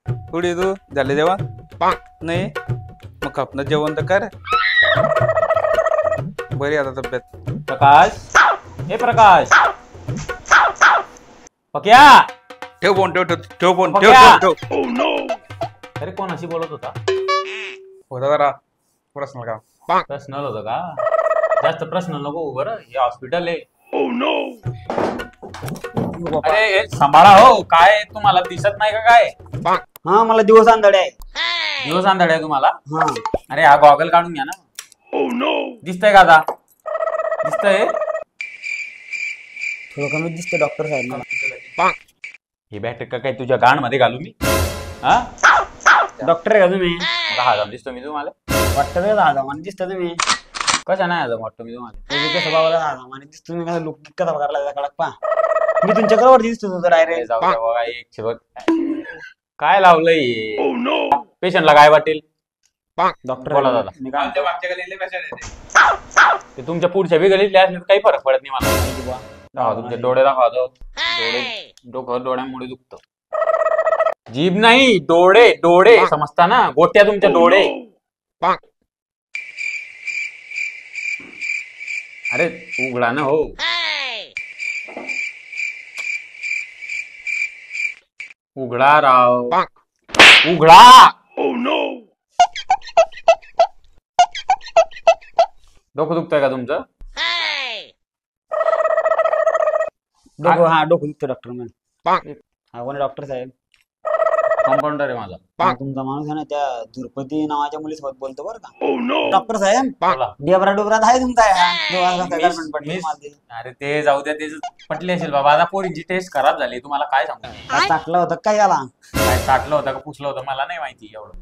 कुठे तू झाले जेवण नाही मग खपन जेवण तर कर बरी आता तब्येत प्रकाश हे प्रकाश पक्या ठेव फोन ठेव ठेव ठेव फोन ठेव पक्या. ठेव ठेव अरे कोणाशी बोलत होता होता जरा प्रश्न का पर्सनल होतं का जास्त पर्सनल नको बरं हे हॉस्पिटल आहे अरे हे सांभाळा हो काय तुम्हाला दिसत नाही का काय हा मला दिवस अंधाडे आहे. दिवस अंधाडे आहे तुम्हाला हा अरे हा गॉगल काढून घ्या ना दिसतंय का आता दिसतंय थोडं कमी दिसतं डॉक्टर साहेब मला. ही बॅटरी का काय तुझ्या गाण मध्ये घालू मी हा डॉक्टर आहे का तुम्ही? मग हा जाऊन दिसतो मी तुम्हाला वाटतं का दादा मला दिसतं तुम्ही कशा नाही आता वाटतो मी तुम्हाला तुझे कसं बाबाला दादा मला दिसतो तुम्ही कसं लोक कसा करायला कडक पा मी तुमच्या घरावरती दिसतो तुझं अरे डायरेक्ट. जाऊ द्या बघा एक शिबक काय लावलंय पेशंटला काय वाटेल डॉक्टर बोला दादा. मी काय म्हणतो, मागच्या गल्लीतले पेशंट आहेत ते तुमच्या पुढच्या बी गलीतले असले तर काही फरक पडत नाही मला दाखवा तुमचे डोळे दाखवा तो. डोळे डोकं डोळ्यामुळे दुखतं जीभ नाही डोळे डोळे समजता ना गोट्या तुमच्या डोळे अरे उघडा ना हो उघडा राव उघडा डोकं दुखतंय का तुमचं डोकं हा डोकं दुखतं डॉक्टर मॅम. हा कोणी डॉक्टर साहेब? कंपाऊंडर आहे माझा हा, तुमचा माणूस आहे ना त्या धुरपती नावाच्या मुलीसोबत बोलतो बरं का डॉक्टर साहेब. बोला. डेबरा डुबरात आहे तुमचा girlfriend पडली मिस- माझी. अरे ते जाऊ द्या ते पटले असेल बाबा आता पोरींची टेस्ट खराब झाली तुम्हाला काय सांगू मी? काय टाकलं होतं काय याला काय साठलं होतं का पुसलं होतं मला नाही माहिती एवढं